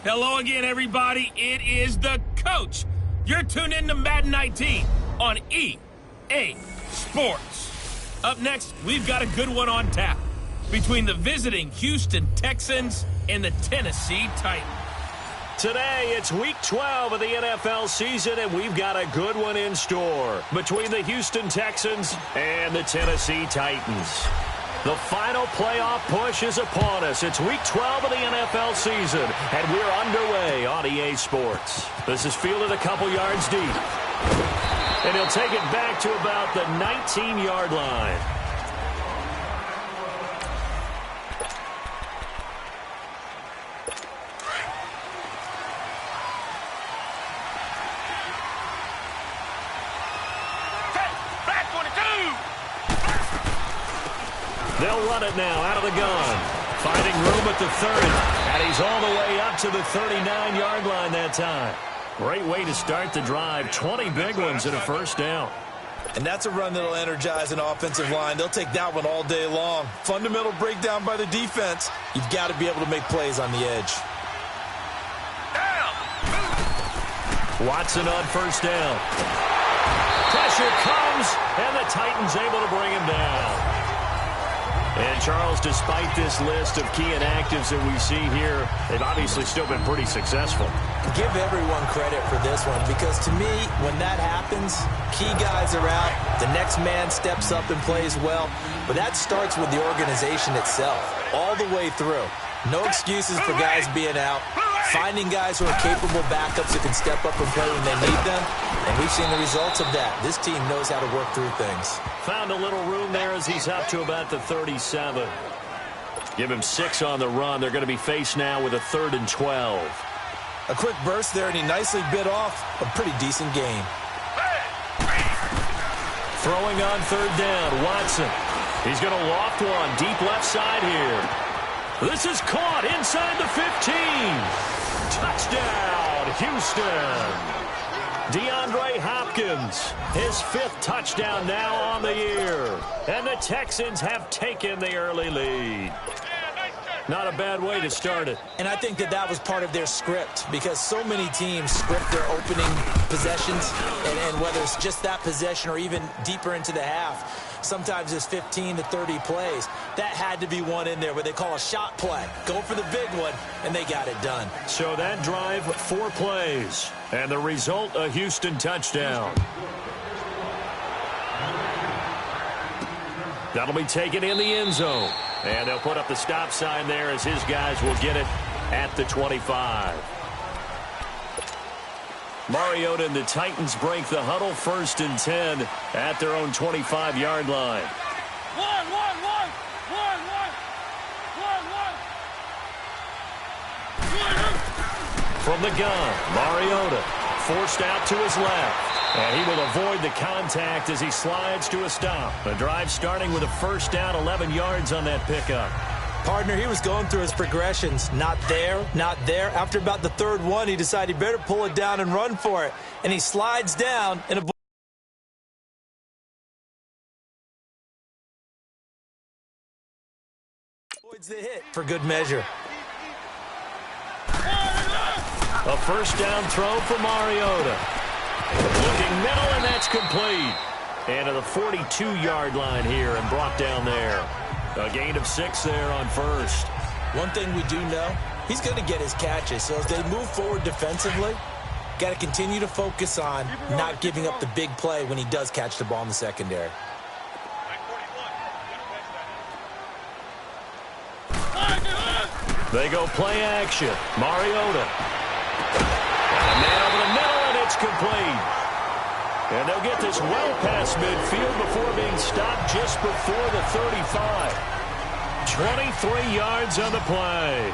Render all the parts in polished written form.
Hello again, everybody. It is the coach. You're tuned in to Madden 19 on EA Sports. Up next, we've got a good one on tap between the visiting Houston Texans and the Tennessee Titans. Today, it's Week 12 of the NFL season, and we've got a good one in store between the Houston Texans and the Tennessee Titans. The final playoff push is upon us. It's Week 12 of the NFL season, and we're underway on EA Sports. This is fielded a couple yards deep. And he'll take it back to about the 19-yard line. They'll run it now out of the gun. Finding room at the 30. And he's all the way up to the 39-yard line that time. Great way to start the drive. 20 big ones and a first down. And that's a run that'll energize an offensive line. They'll take that one all day long. Fundamental breakdown by the defense. You've got to be able to make plays on the edge. Watson on first down. Pressure comes, and the Titans able to bring him down. And, Charles, despite this list of key inactives that we see here, they've obviously still been pretty successful. Give everyone credit for this one because, to me, when that happens, key guys are out, the next man steps up and plays well, but that starts with the organization itself, all the way through. No excuses for guys being out. Finding guys who are capable backups who can step up and play when they need them, and we've seen the results of that. This team knows how to work through things. Found a little room there as he's up to about the 37. Give him 6 on the run. They're going to be faced now with a 3rd and 12. A quick burst there, and he nicely bit off a pretty decent game. Throwing on 3rd down, Watson. He's going to loft one deep left side here. This is caught inside the 15. Touchdown, Houston. DeAndre Hopkins, his 5th touchdown now on the year. And the Texans have taken the early lead. Not a bad way to start it. And I think that was part of their script because so many teams script their opening possessions, and whether it's just that possession or even deeper into the half, sometimes it's 15 to 30 plays. That had to be one in there where they call a shot play. Go for the big one, and they got it done. So that drive, 4 plays, and the result, a Houston touchdown. That'll be taken in the end zone. And they'll put up the stop sign there as his guys will get it at the 25. Mariota and the Titans break the huddle, 1st and 10 at their own 25-yard line. From the gun, Mariota forced out to his left. And he will avoid the contact as he slides to a stop. The drive starting with a first down, 11 yards on that pickup. Partner, he was going through his progressions. Not there, not there. After about the 3rd one, he decided he better pull it down and run for it. And he slides down and avoids the hit for good measure. A first down throw for Mariota. Looking middle, and that's complete. And to the 42-yard line here and brought down there. A gain of 6 there on first. One thing we do know, he's going to get his catches. So as they move forward defensively, got to continue to focus on not giving up the big play when he does catch the ball in the secondary. They go play action. Mariota. And a man over the middle, and it's complete. And they'll get this well past midfield before being stopped just before the 35. 23 yards on the play.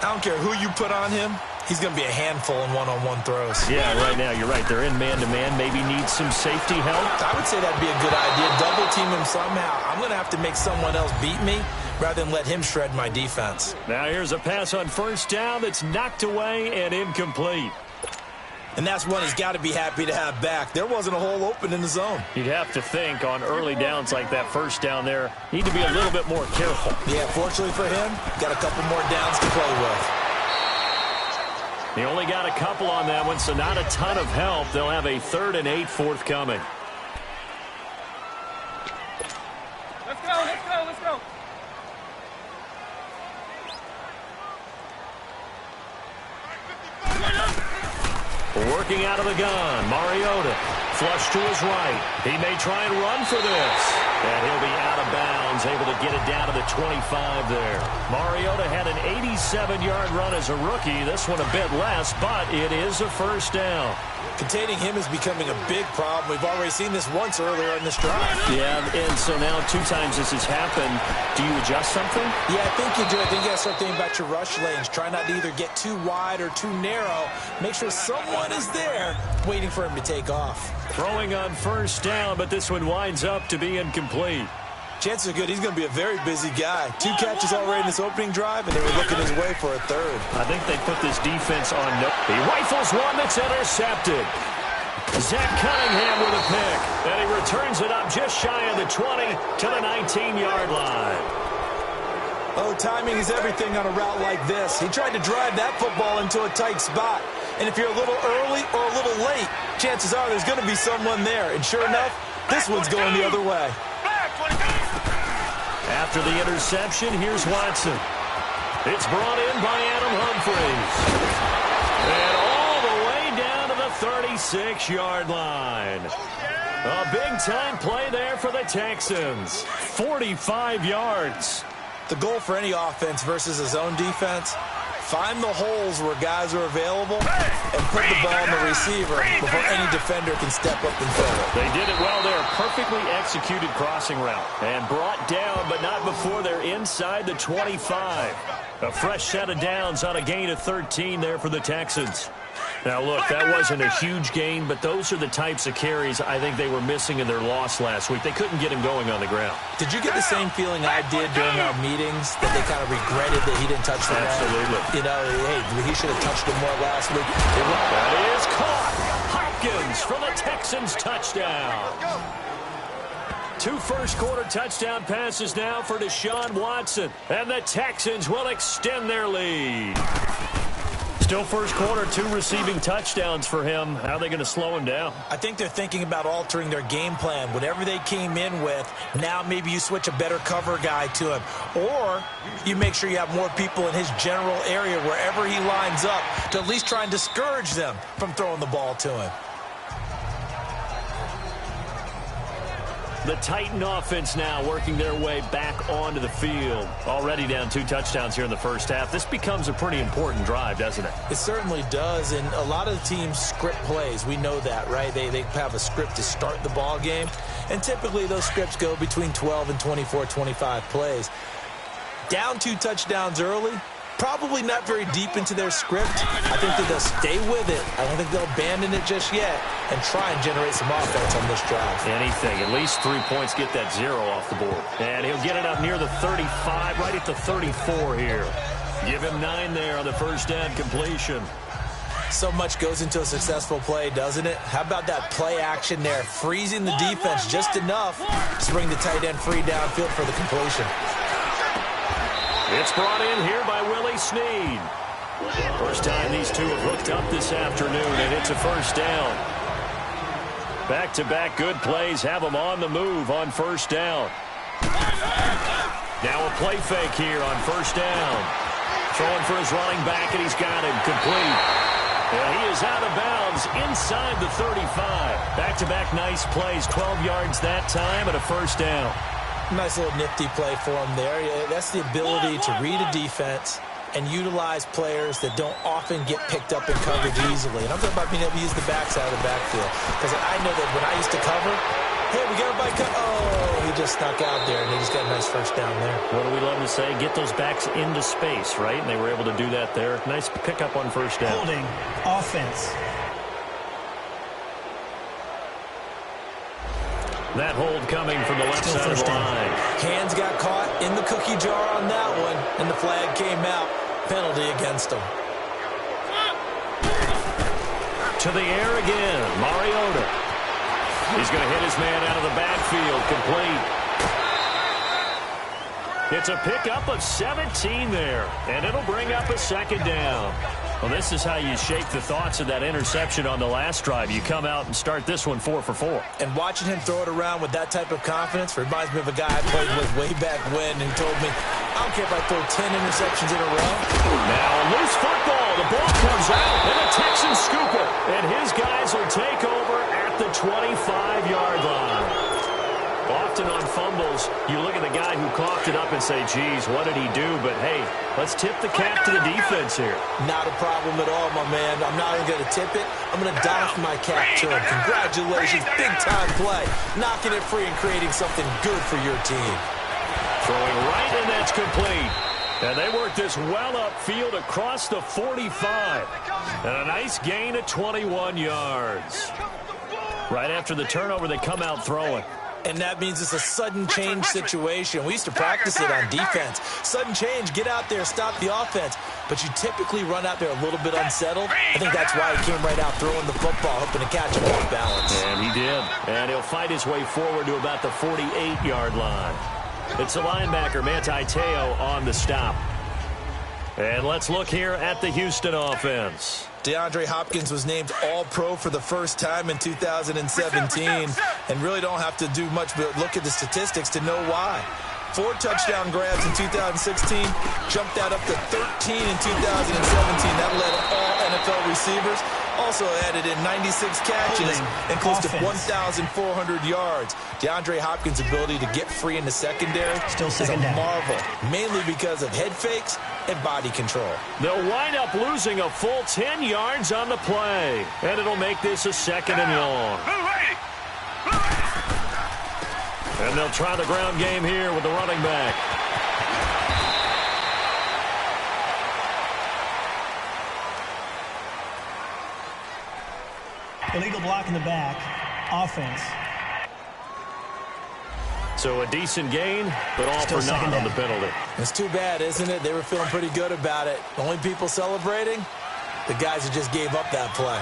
I don't care who you put on him. He's going to be a handful in one-on-one throws. Yeah, right now, you're right. They're in man-to-man. Maybe needs some safety help. I would say that'd be a good idea. Double team him somehow. I'm going to have to make someone else beat me rather than let him shred my defense. Now here's a pass on first down that's knocked away and incomplete. And that's one he's got to be happy to have back. There wasn't a hole open in the zone. You'd have to think on early downs like that first down there, need to be a little bit more careful. Yeah, fortunately for him, got a couple more downs to play with. He only got a couple on that one, so not a ton of help. They'll have a 3rd and 8 forthcoming. Let's go, let's go, let's go. Working out of the gun, Mariota. Flush to his right. He may try and run for this. And he'll be out of bounds, able to get it down to the 25 there. Mariota had an 87-yard run as a rookie. This one a bit less, but it is a first down. Containing him is becoming a big problem. We've already seen this once earlier in this drive. Yeah, and so now 2 times this has happened. Do you adjust something? Yeah, I think you do. I think you got to start thinking about your rush lanes. Try not to either get too wide or too narrow. Make sure someone is there waiting for him to take off. Throwing on first down, but this one winds up to be incomplete. Chances are good he's going to be a very busy guy. 2 catches already in this opening drive, and they were looking his way for a 3rd. I think they put this defense on no. He rifles one that's intercepted. Zach Cunningham with a pick. And he returns it up just shy of the 20 to the 19-yard line. Oh, timing is everything on a route like this. He tried to drive that football into a tight spot. And if you're a little early or a little late, chances are there's going to be someone there. And sure enough, this one's going the other way. After the interception, here's Watson. It's brought in by Adam Humphries. And all the way down to the 36-yard line. A big-time play there for the Texans. 45 yards. The goal for any offense versus a zone defense, find the holes where guys are available and put the ball on the receiver before any defender can step up and fill it. They did it well there. Perfectly executed crossing route. And brought down, but not before they're inside the 25. A fresh set of downs on a gain of 13 there for the Texans. Now, look, that wasn't a huge gain, but those are the types of carries I think they were missing in their loss last week. They couldn't get him going on the ground. Did you get the same feeling I did during our meetings, that they kind of regretted that he didn't touch the ball? Absolutely. You know, hey, he should have touched him more last week. That is caught. Hopkins for the Texans touchdown. 2 first-quarter touchdown passes now for Deshaun Watson. And the Texans will extend their lead. Still first quarter, 2 receiving touchdowns for him. How are they going to slow him down? I think they're thinking about altering their game plan. Whatever they came in with, now maybe you switch a better cover guy to him. Or you make sure you have more people in his general area wherever he lines up to at least try and discourage them from throwing the ball to him. The Titan offense now working their way back onto the field. Already down 2 touchdowns here in the first half. This becomes a pretty important drive, doesn't it? It certainly does, and a lot of the teams script plays. We know that, right? They have a script to start the ball game, and typically those scripts go between 12 and 24, 25 plays. Down 2 touchdowns early, probably not very deep into their script. I think that they'll stay with it. I don't think they'll abandon it just yet and try and generate some offense on this drive. Anything. At least 3 points, get that 0 off the board. And he'll get it up near the 35, right at the 34 here. Give him 9 there on the first down completion. So much goes into a successful play, doesn't it? How about that play action there? Freezing the defense just enough to bring the tight end free downfield for the completion. It's brought in here by Willie Snead. First time these two have hooked up this afternoon, and it's a first down. Back-to-back good plays have them on the move on first down. Now a play fake here on first down. Throwing for his running back, and he's got him complete. And he is out of bounds inside the 35. Back-to-back nice plays, 12 yards that time, and a first down. Nice little nifty play for him there. That's the ability to read a defense and utilize players that don't often get picked up in coverage easily. And I'm talking about being able to use the backside of the backfield. Because I know that when I used to cover, hey, we got everybody cut. Oh, he just snuck out there, and he just got a nice first down there. What do we love to say? Get those backs into space, right? And they were able to do that there. Nice pickup on first down. Holding offense. That hold coming from the left side of the line. Hands got caught in the cookie jar on that one, and the flag came out. Penalty against him. To the air again, Mariota. He's going to hit his man out of the backfield, complete. It's a pickup of 17 there, and it'll bring up a second down. Well, this is how you shake the thoughts of that interception on the last drive. You come out and start this one 4 for 4. And watching him throw it around with that type of confidence reminds me of a guy I played with way back when who told me, I don't care if I throw 10 interceptions in a row. Now a loose football. The ball comes out, and the Texans scoop it. And his guys will take over at the 25-yard line. Often on fumbles, you look at the guy who coughed it up and say, geez, what did he do? But, hey, let's tip the cap to the defense here. Not a problem at all, my man. I'm not even going to tip it. I'm going to doff my cap to him. Congratulations, big-time play. Knocking it free and creating something good for your team. Throwing right, and that's complete. And they work this well upfield across the 45. And a nice gain of 21 yards. Right after the turnover, they come out throwing. And that means it's a sudden change situation. We used to practice it on defense. Sudden change, get out there, stop the offense. But you typically run out there a little bit unsettled. I think that's why he came right out throwing the football, hoping to catch him off balance. And he did. And he'll fight his way forward to about the 48-yard line. It's the linebacker, Manti Te'o, on the stop. And let's look here at the Houston offense. DeAndre Hopkins was named All-Pro for the first time in 2017, and really don't have to do much but look at the statistics to know why. 4 touchdown grabs in 2016, jumped that up to 13 in 2017. That led all NFL receivers. Also added in 96 catches and close to 1,400 yards. DeAndre Hopkins' ability to get free in the secondary is a marvel, mainly because of head fakes and body control. They'll wind up losing a full 10 yards on the play, and it'll make this a 2nd and long. And they'll try the ground game here with the running back. Illegal block in the back. Offense. So a decent gain, but all for naught on the penalty. It's too bad, isn't it? They were feeling pretty good about it. The only people celebrating? The guys who just gave up that play.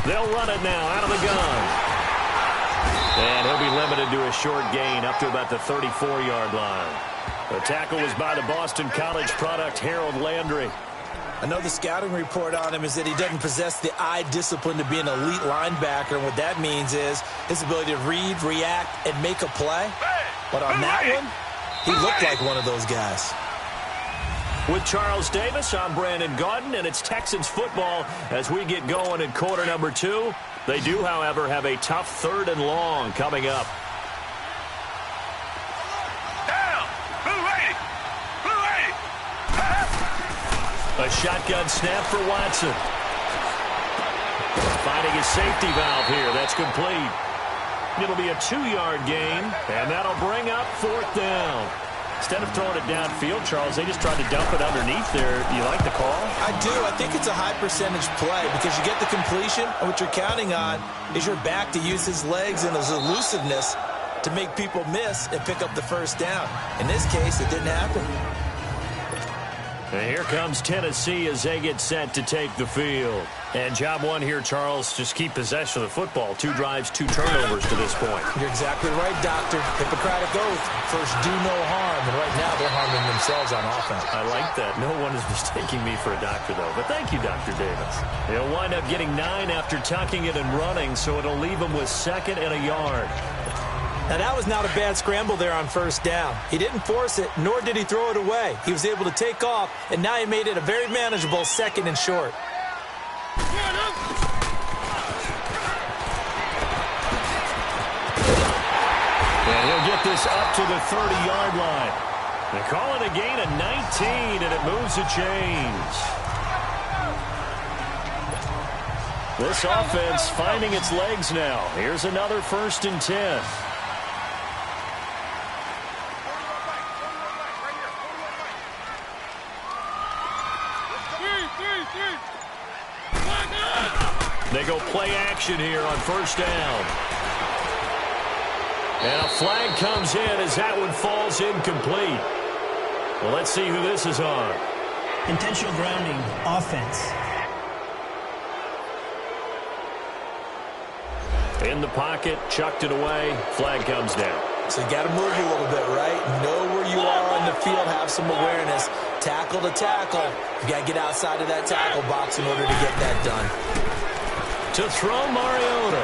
They'll run it now out of the gun. And he'll be limited to a short gain up to about the 34-yard line. The tackle was by the Boston College product, Harold Landry. I know the scouting report on him is that he doesn't possess the eye discipline to be an elite linebacker. And what that means is his ability to read, react, and make a play. But on that one, he looked like one of those guys. With Charles Davis, I'm Brandon Gaudin, and it's Texans football as we get going in quarter number 2. They do, however, have a tough 3rd and long coming up. A shotgun snap for Watson. Finding his safety valve here. That's complete. It'll be a 2-yard gain, and that'll bring up 4th down. Instead of throwing it downfield, Charles, they just tried to dump it underneath there. You like the call? I do. I think it's a high-percentage play because you get the completion, and what you're counting on is your back to use his legs and his elusiveness to make people miss and pick up the 1st down. In this case, it didn't happen. And here comes Tennessee as they get set to take the field. And job one here, Charles, just keep possession of the football. 2 drives, 2 turnovers to this point. You're exactly right, Doctor. Hippocratic oath. First, do no harm. And right now, they're harming themselves on offense. I like that. No one is mistaking me for a doctor, though. But thank you, Dr. Davis. They'll wind up getting 9 after tucking it and running, so it'll leave them with 2nd and a yard. Now, that was not a bad scramble there on 1st down. He didn't force it, nor did he throw it away. He was able to take off, and now he made it a very manageable 2nd and short. And he'll get this up to the 30-yard line. They call it a gain of 19, and it moves the chains. This offense finding its legs now. Here's another 1st and 10. They go play action here on 1st down. And a flag comes in as that one falls incomplete. Well, let's see who this is on. Intentional grounding, offense. In the pocket, chucked it away, flag comes down. So you got to move a little bit, right? Know where you are on the field, have some awareness. Tackle to tackle. You got to get outside of that tackle box in order to get that done. To throw Mariota.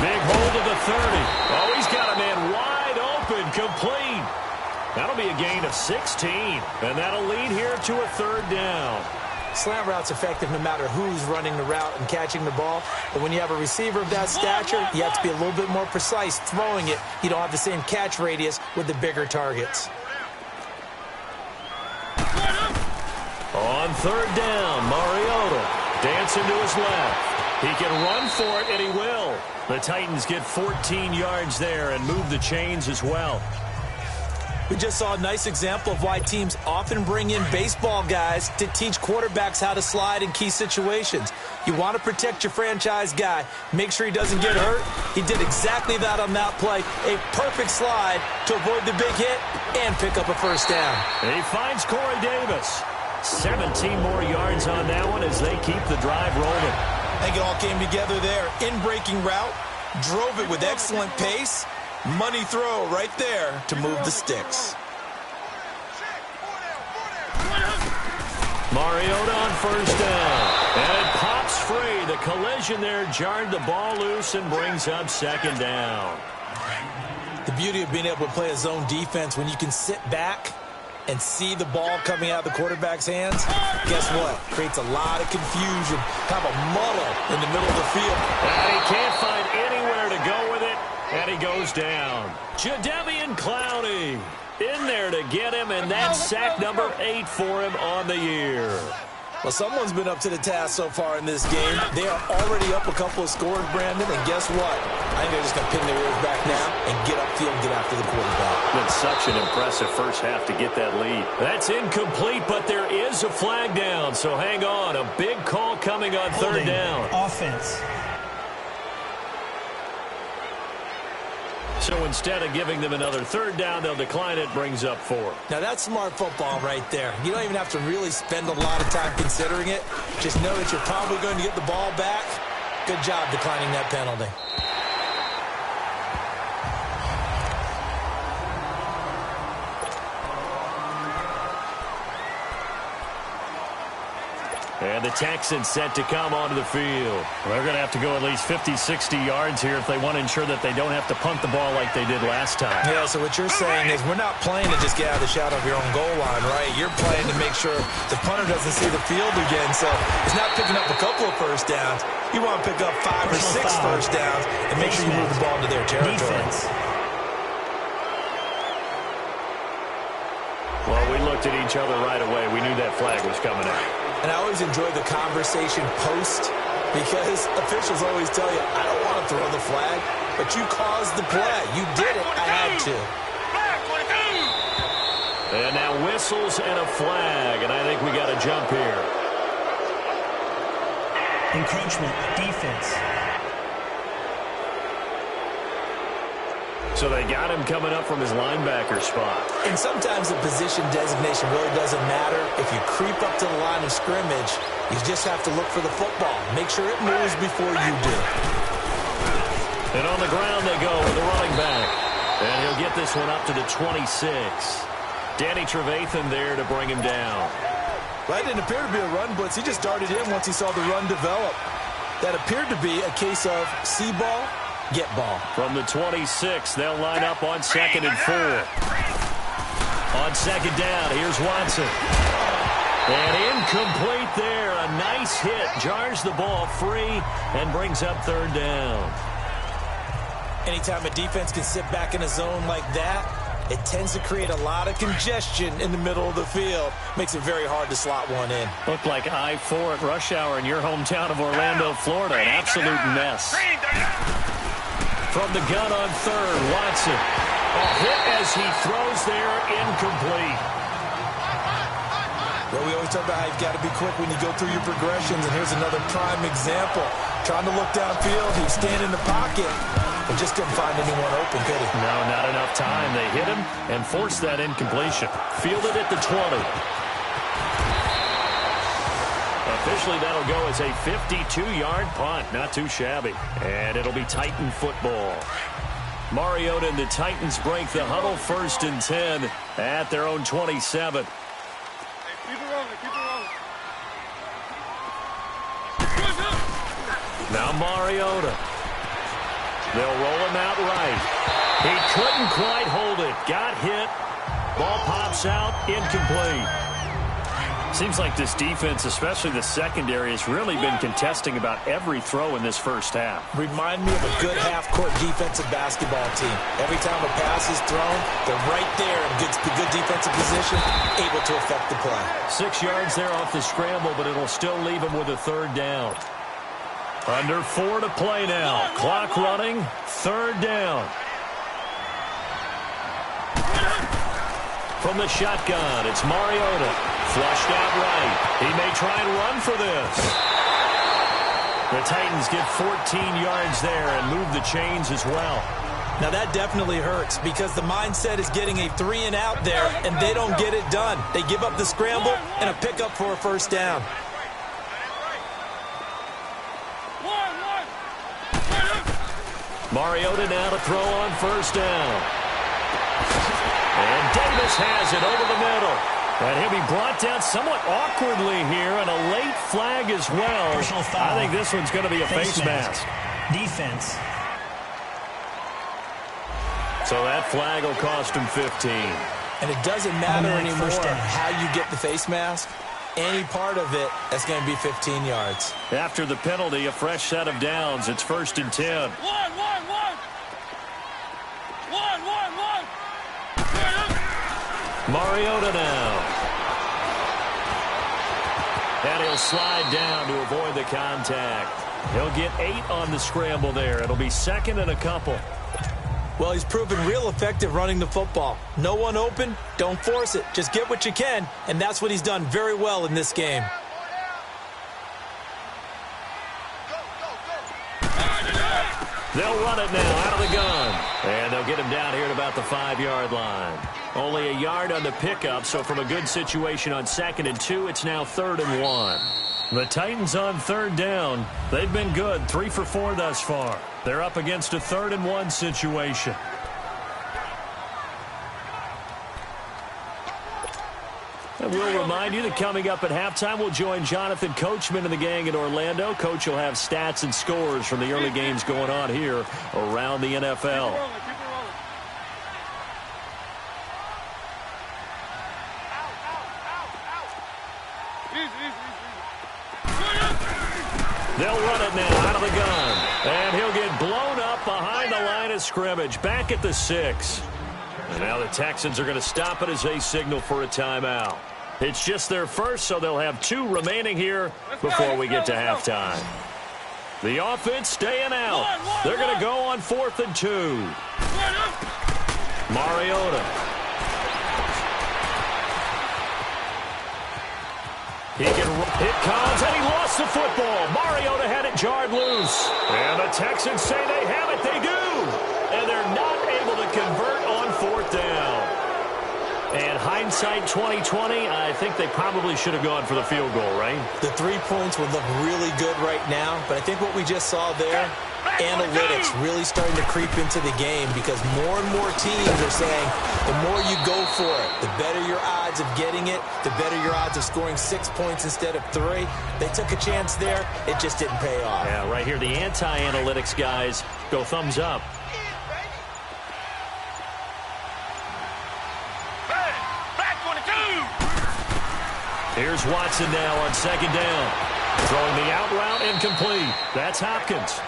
Big hold of the 30. Oh, he's got a man wide open, complete. That'll be a gain of 16, and that'll lead here to a third down. Slant route's effective no matter who's running the route and catching the ball. But when you have a receiver of that stature, you have to be a little bit more precise throwing it. You don't have the same catch radius with the bigger targets. On third down, Mariota dancing to his left. He can run for it, and he will. The Titans get 14 yards there and move the chains as well. We just saw a nice example of why teams often bring in baseball guys to teach quarterbacks how to slide in key situations. You want to protect your franchise guy. Make sure he doesn't get hurt. He did exactly that on that play. A perfect slide to avoid the big hit and pick up a first down. He finds Corey Davis. 17 more yards on that one as they keep the drive rolling. I think it all came together there. In-breaking route, drove it with excellent pace. Money throw right there to move the sticks. Mariota on first down. And it pops free. The collision there jarred the ball loose and brings up second down. The beauty of being able to play a zone defense when you can sit back and see the ball coming out of the quarterback's hands, guess what? Creates a lot of confusion, kind of a muddle in the middle of the field. And he can't find anywhere to go with it, and he goes down. Jadeveon Clowney in there to get him, and that's sack number 8 for him on the year. Well, someone's been up to the task so far in this game. They are already up a couple of scores, Brandon, and guess what? I think they're just going to pin their ears back now and get upfield and get after the quarterback. Been such an impressive first half to get that lead. That's incomplete, but there is a flag down, so hang on. A big call coming on third down. Offense. So instead of giving them another third down, they'll decline it, brings up 4. Now, that's smart football right there. You don't even have to really spend a lot of time considering it. Just know that you're probably going to get the ball back. Good job declining that penalty. And the Texans set to come onto the field. They're going to have to go at least 50, 60 yards here if they want to ensure that they don't have to punt the ball like they did last time. Yeah, so what you're saying is we're not playing to just get out of the shadow of your own goal line, right? You're playing to make sure the punter doesn't see the field again. So it's not picking up a couple of first downs. You want to pick up 5 or 6 first downs and make sure you move the ball into their territory. Defense. Well, we looked at each other right away. We knew that flag was coming out. And I always enjoy the conversation post because officials always tell you, I don't want to throw the flag, but you caused the play. You did it. I had to. And now whistles and a flag, and I think we got a jump here. Encroachment. Defense. So they got him coming up from his linebacker spot. And sometimes the position designation really doesn't matter. If you creep up to the line of scrimmage, you just have to look for the football. Make sure it moves before you do. And on the ground they go with the running back. And he'll get this one up to the 26. Danny Trevathan there to bring him down. Well, that didn't appear to be a run blitz. He just darted in once he saw the run develop. That appeared to be a case of see ball, get ball. From the 26, they'll line up on 2nd and 4. On 2nd down, here's Watson. And incomplete there. A nice hit. Jars the ball free and brings up 3rd down. Anytime a defense can sit back in a zone like that, it tends to create a lot of congestion in the middle of the field. Makes it very hard to slot one in. Looked like I-4 at rush hour in your hometown of Orlando, Florida. An absolute mess. From the gun on 3rd, Watson. A hit as he throws there, incomplete. Well, we always talk about how you've got to be quick when you go through your progressions, and here's another prime example. Trying to look downfield, he was standing in the pocket, but just couldn't find anyone open, could he? No, not enough time. They hit him and forced that incompletion. Fielded at the 20. A Officially, that'll go as a 52-yard punt. Not too shabby. And it'll be Titan football. Mariota and the Titans break the huddle, 1st and 10 at their own 27. Keep it rolling, keep it rolling. Now Mariota. They'll roll him out right. He couldn't quite hold it. Got hit. Ball pops out. Incomplete. Seems like this defense, especially the secondary, has really been contesting about every throw in this first half. Remind me of a good half-court defensive basketball team. Every time a pass is thrown, they're right there in good defensive position, able to affect the play. 6 yards there off the scramble, but it'll still leave them with a 3rd down. Under 4 to play now. Clock running. 3rd down. From the shotgun, it's Mariota. Flushed out right. He may try and run for this. The Titans get 14 yards there and move the chains as well. Now that definitely hurts because the mindset is getting a 3 and out there, and they don't get it done. They give up the scramble and a pickup for a 1st down. Mariota now to throw on 1st down. And Davis has it over the middle. And he'll be brought down somewhat awkwardly here, and a late flag as well. Personal foul. I think this one's going to be a face mask. Defense. So that flag will cost him 15. And it doesn't matter anymore first down. how you get the face mask. Any part of it, that's going to be 15 yards. After the penalty, a fresh set of downs. It's 1st and 10. Mariota now. And he'll slide down to avoid the contact. He'll get 8 on the scramble there. It'll be 2nd and a couple. Well, he's proven real effective running the football. No one open, don't force it. Just get what you can, and that's what he's done very well in this game. They'll run it now out of the gun. And they'll get him down here at about the 5-yard line. Only a yard on the pickup, so from a good situation on 2nd and 2, it's now 3rd and 1. The Titans on 3rd down. They've been good, 3 for 4 thus far. They're up against a 3rd and 1 situation. And we'll remind you that coming up at halftime, we'll join Jonathan Coachman and the gang in Orlando. Coach will have stats and scores from the early games going on here around the NFL. They'll run it now out of the gun. And he'll get blown up behind the line of scrimmage, back at the 6. And now the Texans are going to stop it as they signal for a timeout. It's just their first, so they'll have 2 remaining here before we get to halftime. The offense staying out. They're going to go on 4th and 2. Mariota. It comes, and he lost the football. Mariota had it jarred loose. And the Texans say they have it. They do. And they're not able to convert on 4th down. And hindsight 2020, I think they probably should have gone for the field goal, right? The 3 points would look really good right now, but I think what we just saw there, analytics really starting to creep into the game because more and more teams are saying the more you go for it, the better your odds of getting it, the better your odds of scoring 6 points instead of 3. They took a chance there. It just didn't pay off. Yeah, right here, the anti-analytics guys go thumbs up. Here's Watson now on 2nd down. Throwing the out route incomplete. That's Hopkins.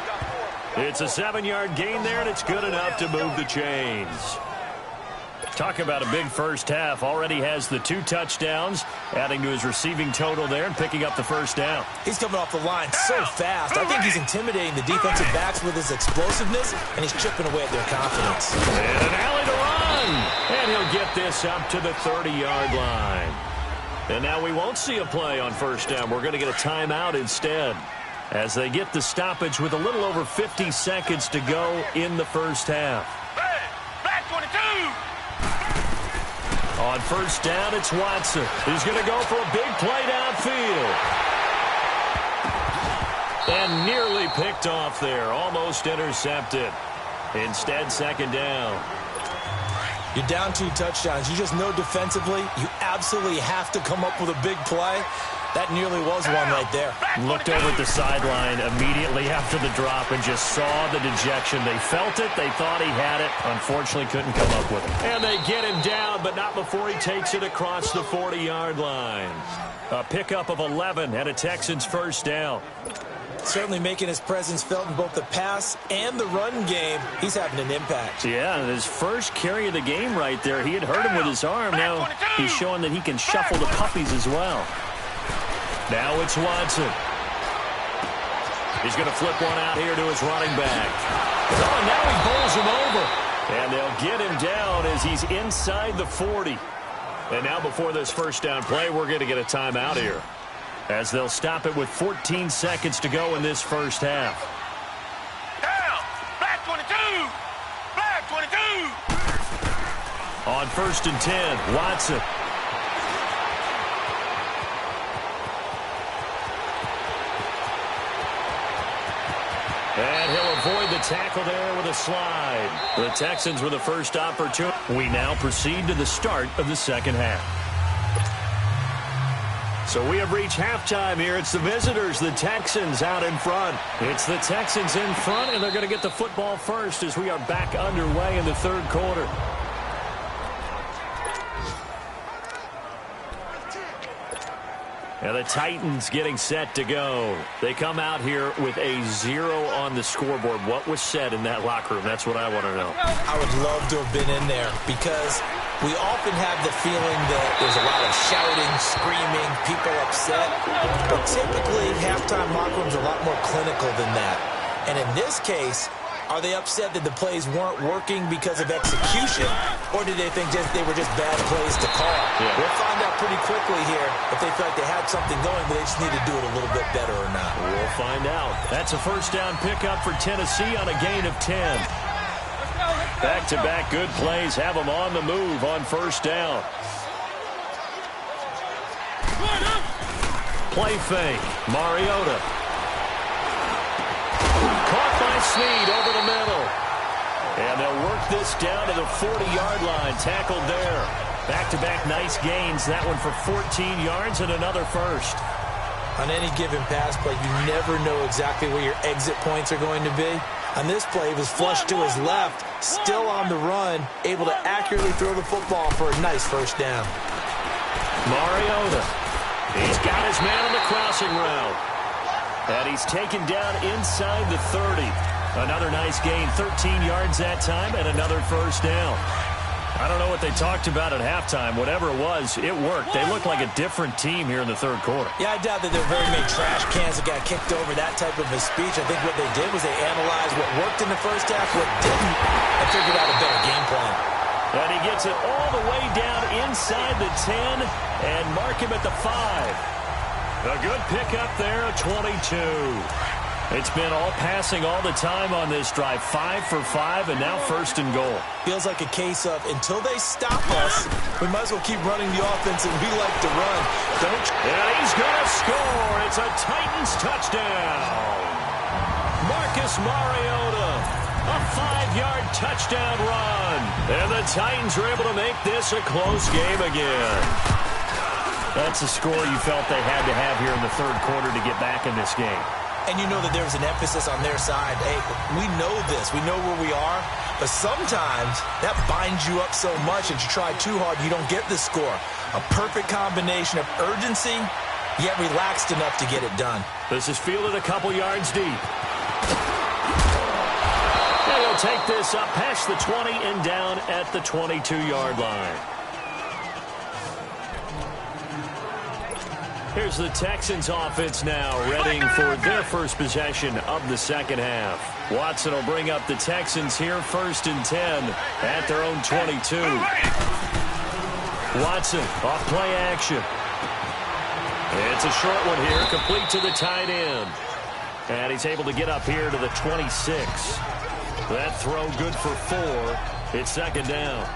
It's a 7-yard gain there, and it's good enough to move the chains. Talk about a big first half. Already has the 2 touchdowns, adding to his receiving total there and picking up the 1st down. He's coming off the line so fast. I think he's intimidating the defensive backs with his explosiveness, and he's chipping away at their confidence. And an alley to run. And he'll get this up to the 30-yard line. And now we won't see a play on 1st down. We're going to get a timeout instead as they get the stoppage with a little over 50 seconds to go in the first half. Back 22. On 1st down, it's Watson. He's going to go for a big play downfield. And nearly picked off there. Almost intercepted. Instead, second down. You're down 2 touchdowns. You just know defensively you absolutely have to come up with a big play. That nearly was one right there. Looked over at the sideline immediately after the drop and just saw the dejection. They felt it. They thought he had it. Unfortunately, couldn't come up with it. And they get him down, but not before he takes it across the 40-yard line. A pickup of 11 and a Texans first down. Certainly making his presence felt in both the pass and the run game. He's having an impact. Yeah, his first carry of the game right there. He had hurt him with his arm. Now he's showing that he can shuffle the puppies as well. Now it's Watson. He's going to flip one out here to his running back. Oh, and now he bowls him over. And they'll get him down as he's inside the 40. And now before this first down play, we're going to get a timeout here, as they'll stop it with 14 seconds to go in this first half. Down. Black 22. Black 22. On 1st and 10, Watson. And he'll avoid the tackle there with a slide. The Texans with the first opportunity. We now proceed to the start of the second half. So we have reached halftime here. It's the visitors, the Texans, out in front. It's the Texans in front, and they're going to get the football first as we are back underway in the third quarter. And the Titans getting set to go. They come out here with a 0 on the scoreboard. What was said in that locker room? That's what I want to know. I would love to have been in there because we often have the feeling that there's a lot of shouting, screaming, people upset. But typically, halftime locker rooms are a lot more clinical than that. And in this case, are they upset that the plays weren't working because of execution, or did they think they were just bad plays to call? Yeah. We'll find out pretty quickly here if they feel like they had something going, but they just need to do it a little bit better or not. We'll find out. That's a first down pickup for Tennessee on a gain of 10. Back-to-back good plays have them on the move on first down. Play fake. Mariota. Caught by Snead over the middle. And they'll work this down to the 40-yard line. Tackled there. Back-to-back nice gains. That one for 14 yards and another first. On any given pass play, you never know exactly where your exit points are going to be. On this play, he was flushed to his left, still on the run, able to accurately throw the football for a nice first down. Mariota. He's got his man on the crossing route. And he's taken down inside the 30. Another nice gain, 13 yards that time, and another first down. I don't know what they talked about at halftime. Whatever it was, it worked. They look like a different team here in the third quarter. Yeah, I doubt that there were very many trash cans that got kicked over, that type of a speech. I think what they did was they analyzed what worked in the first half, what didn't, and figured out a better game plan. And he gets it all the way down inside the 10 and mark him at the 5. A good pickup there, 22. It's been all passing all the time on this drive. 5 for 5, and now first and goal. Feels like a case of until they stop us, we might as well keep running the offense, and we like to run. And he's going to score. It's a Titans touchdown. Marcus Mariota, a 5-yard touchdown run. And the Titans are able to make this a close game again. That's a score you felt they had to have here in the third quarter to get back in this game. And you know that there was an emphasis on their side. Hey, we know this. We know where we are. But sometimes that binds you up so much that you try too hard, you don't get the score. A perfect combination of urgency, yet relaxed enough to get it done. This is fielded a couple yards deep. And he'll take this up past the 20 and down at the 22-yard line. Here's the Texans offense now, readying for their first possession of the second half. Watson will bring up the Texans here, 1st and 10 at their own 22. Watson off play action. It's a short one here, complete to the tight end. And he's able to get up here to the 26. That throw good for 4. It's second down.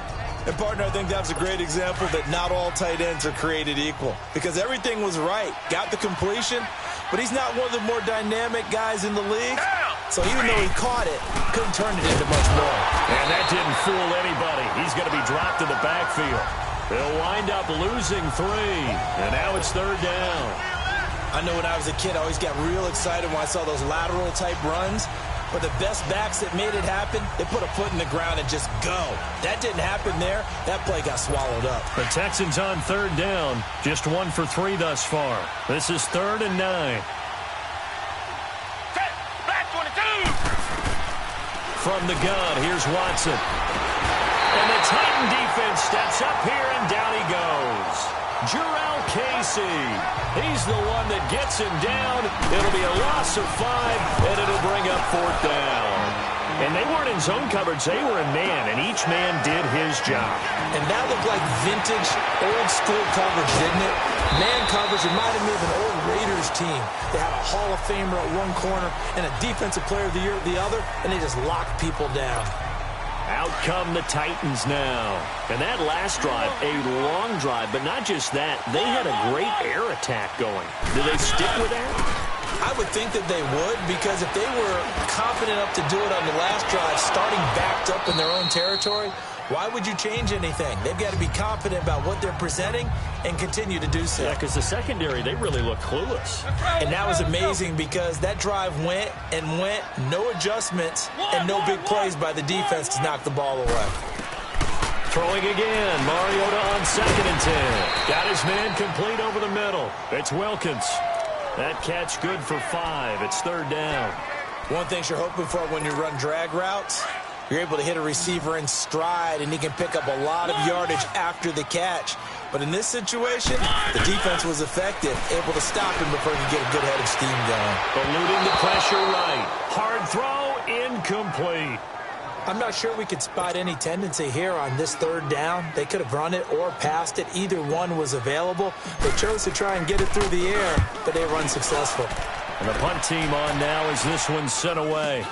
And, partner, I think that's a great example that not all tight ends are created equal because everything was right. Got the completion, but he's not one of the more dynamic guys in the league. So even though he caught it, couldn't turn it into much more. And that didn't fool anybody. He's going to be dropped in the backfield. They'll wind up losing 3, and now it's 3rd down. I know when I was a kid, I always got real excited when I saw those lateral-type runs. But the best backs that made it happen, they put a foot in the ground and just go. That didn't happen there. That play got swallowed up. The Texans on 3rd down. Just 1 for 3 thus far. This is 3rd and 9. Black 22. From the gun, here's Watson. And the Titan defense steps up here, and down he goes. Jarrell Casey. He's the one that gets him down. It'll be a loss of 5, and it'll bring up 4th down. And they weren't in zone coverage. They were in man, and each man did his job. And that looked like vintage, old-school coverage, didn't it? Man coverage reminded me of an old Raiders team. They had a Hall of Famer at one corner and a Defensive Player of the Year at the other, and they just locked people down. Out come the Titans now. And that last drive, a long drive, but not just that. They had a great air attack going. Do they stick with that? I would think that they would, because if they were confident enough to do it on the last drive, starting backed up in their own territory, why would you change anything? They've got to be confident about what they're presenting and continue to do so. Yeah, because the secondary, they really look clueless. And that was amazing because that drive went and went, no adjustments, and no big plays by the defense to knock the ball away. Throwing again, Mariota on 2nd and 10. Got his man complete over the middle. It's Wilkins. That catch good for 5. It's 3rd down. One thing you're hoping for when you run drag routes, you're able to hit a receiver in stride, and he can pick up a lot of yardage after the catch. But in this situation, the defense was effective, able to stop him before he could get a good head of steam going. Eluding the pressure right. Hard throw, incomplete. I'm not sure we could spot any tendency here on this 3rd down. They could have run it or passed it. Either one was available. They chose to try and get it through the air, but they were unsuccessful. And the punt team on now as this one's sent away.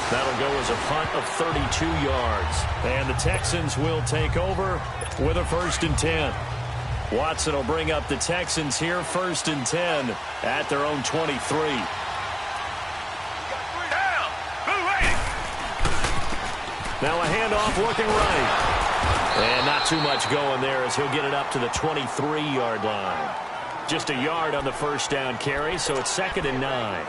That'll go as a punt of 32 yards. And the Texans will take over with a 1st and 10. Watson will bring up the Texans here, 1st and 10 at their own 23. Now a handoff looking right. And not too much going there as he'll get it up to the 23-yard line. Just a yard on the 1st down carry, so it's 2nd and 9.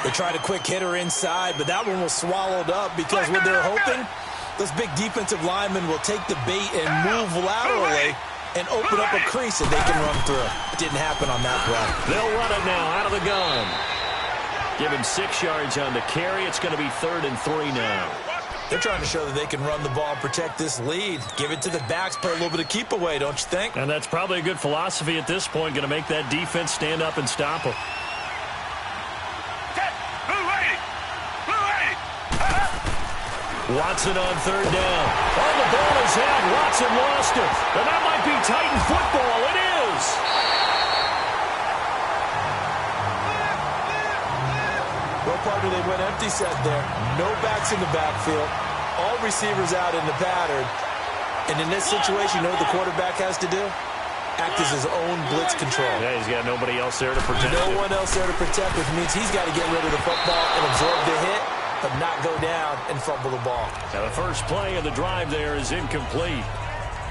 They tried a quick hitter inside, but that one was swallowed up because what they're hoping, those big defensive linemen will take the bait and move laterally and open up a crease that they can run through. It didn't happen on that play. They'll run it now out of the gun. Give him 6 yards on the carry. It's going to be 3rd and 3 now. They're trying to show that they can run the ball and protect this lead. Give it to the backs, play a little bit of keep away, don't you think? And that's probably a good philosophy at this point, going to make that defense stand up and stop them. Watson on 3rd down. Oh, the ball is out. Watson lost it. And that might be Titan football. It is. Well, partner, they went empty set there. No backs in the backfield. All receivers out in the pattern. And in this situation, you know what the quarterback has to do? Act as his own blitz control. Yeah, he's got nobody else there to protect him. No one else there to protect, which means he's got to get rid of the football and absorb the hit, but not go down and fumble the ball. Now the first play of the drive there is incomplete.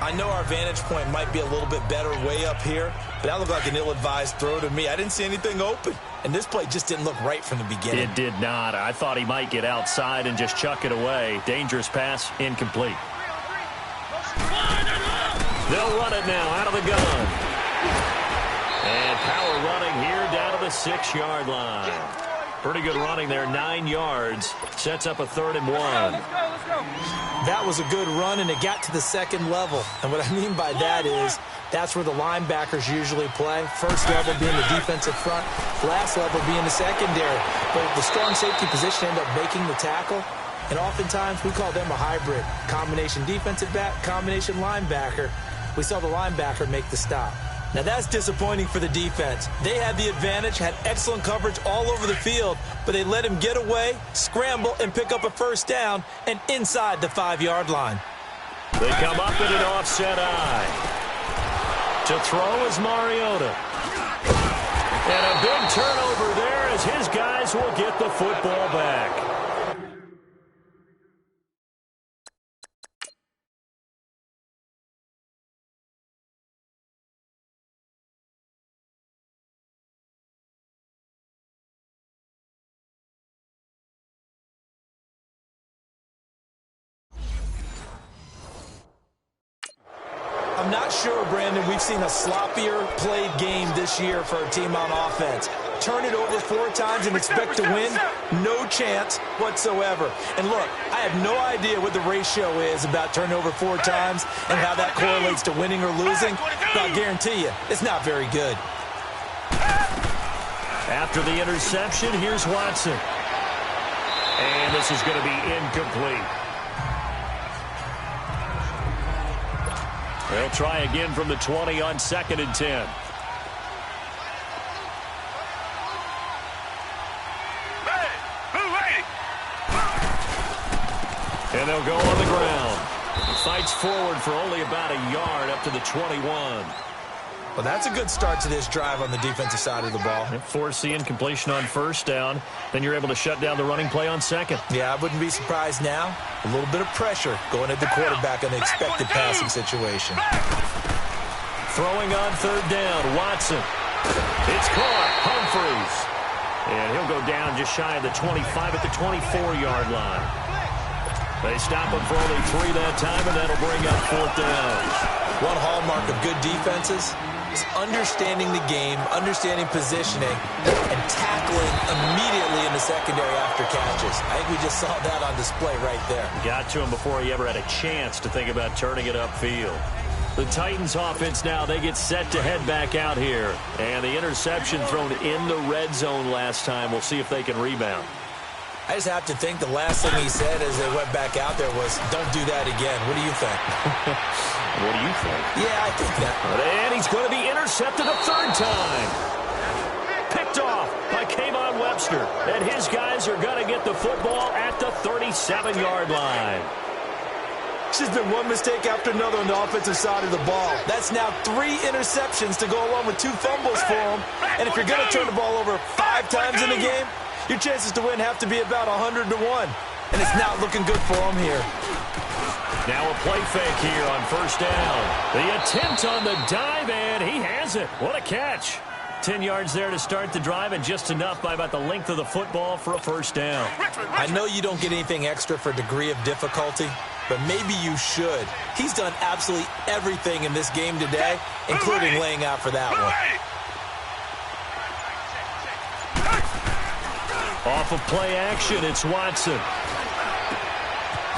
I know our vantage point might be a little bit better way up here, but that looked like an ill-advised throw to me. I didn't see anything open, and this play just didn't look right from the beginning. It did not. I thought he might get outside and just chuck it away. Dangerous pass, incomplete. They'll run it now out of the gun. And power running here down to the 6-yard line. Pretty good running there, 9 yards. Sets up a 3rd and 1. That was a good run, and it got to the second level. And what I mean by that is that's where the linebackers usually play. First level being the defensive front, last level being the secondary. But the strong safety position ended up making the tackle. And oftentimes we call them a hybrid. Combination defensive back, combination linebacker. We saw the linebacker make the stop. Now that's disappointing for the defense. They had the advantage, had excellent coverage all over the field, but they let him get away, scramble, and pick up a first down and inside the 5-yard line. They come up in an offset eye. To throw is Mariota. And a big turnover there as his guys will get the football back. I'm not sure, Brandon, we've seen a sloppier played game this year for a team on offense. Turn it over 4 times and expect to win? No chance whatsoever. And look, I have no idea what the ratio is about turnover 4 times and how that correlates to winning or losing, but I'll guarantee you, it's not very good. After the interception, here's Watson. And this is going to be incomplete. They'll try again from the 20 on 2nd and 10. And they'll go on the ground. Fights forward for only about a yard up to the 21. Well, that's a good start to this drive on the defensive side of the ball. Force the incompletion on 1st down. Then you're able to shut down the running play on 2nd. Yeah, I wouldn't be surprised now. A little bit of pressure going at the quarterback in the expected passing situation. Throwing on 3rd down, Watson. It's caught, Humphries. And he'll go down just shy of the 25 at the 24-yard line. They stop him for only 3 that time, and that'll bring up 4th down. One hallmark of good defenses is understanding the game, understanding positioning, and tackling immediately in the secondary after catches. I think we just saw that on display right there. Got to him before he ever had a chance to think about turning it upfield. The Titans offense now, they get set to head back out here. And the interception thrown in the red zone last time. We'll see if they can rebound. I just have to think the last thing he said as they went back out there was, don't do that again. What do you think? What do you think? Yeah, I think that. And he's going to be intercepted a 3rd time. Picked off by Kayvon Webster. And his guys are going to get the football at the 37-yard line. There's been one mistake after another on the offensive side of the ball. That's now 3 interceptions to go along with 2 fumbles for him. And if you're going to turn the ball over 5 times in a game, your chances to win have to be about 100 to 1. And it's not looking good for him here. Now a play fake here on 1st down. The attempt on the dive, and he has it. What a catch. 10 yards there to start the drive, and just enough by about the length of the football for a 1st down. I know you don't get anything extra for degree of difficulty, but maybe you should. He's done absolutely everything in this game today, including laying out for that one. Off of play action, it's Watson.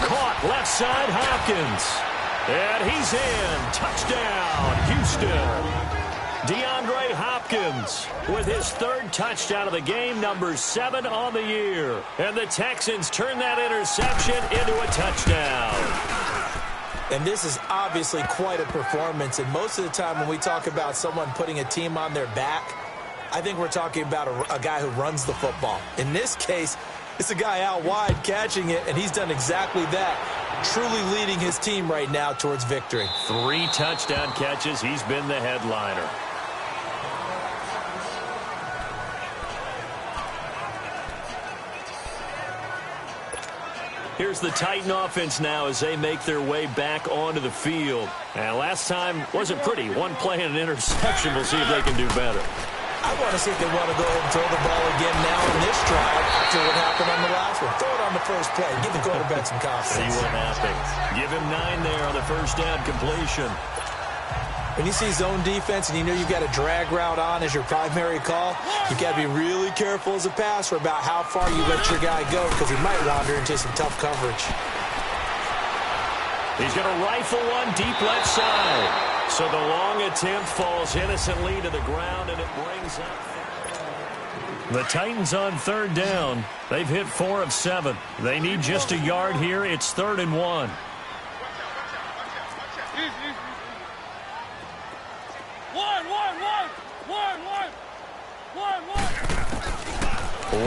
Caught left side, Hopkins. And he's in. Touchdown, Houston. DeAndre Hopkins with his 3rd touchdown of the game, number 7 on the year. And the Texans turn that interception into a touchdown. And this is obviously quite a performance. And most of the time when we talk about someone putting a team on their back, I think we're talking about a guy who runs the football. In this case, it's a guy out wide catching it, and he's done exactly that, truly leading his team right now towards victory. 3 touchdown catches. He's been the headliner. Here's the Titan offense now as they make their way back onto the field. And last time wasn't pretty. One play and an interception. We'll see if they can do better. I want to see if they want to go ahead and throw the ball again now in this drive after what happened on the last one. Throw it on the first play. Give the quarterback some confidence. See what happens. Give him 9 there on the 1st down completion. When you see zone defense and you know you've got a drag route on as your primary call, you've got to be really careful as a passer about how far you let your guy go because he might wander into some tough coverage. He's going to rifle one deep left side. So the long attempt falls innocently to the ground, and it brings up the Titans on 3rd down. They've hit 4 of 7. They need just a yard here. It's 3rd and 1.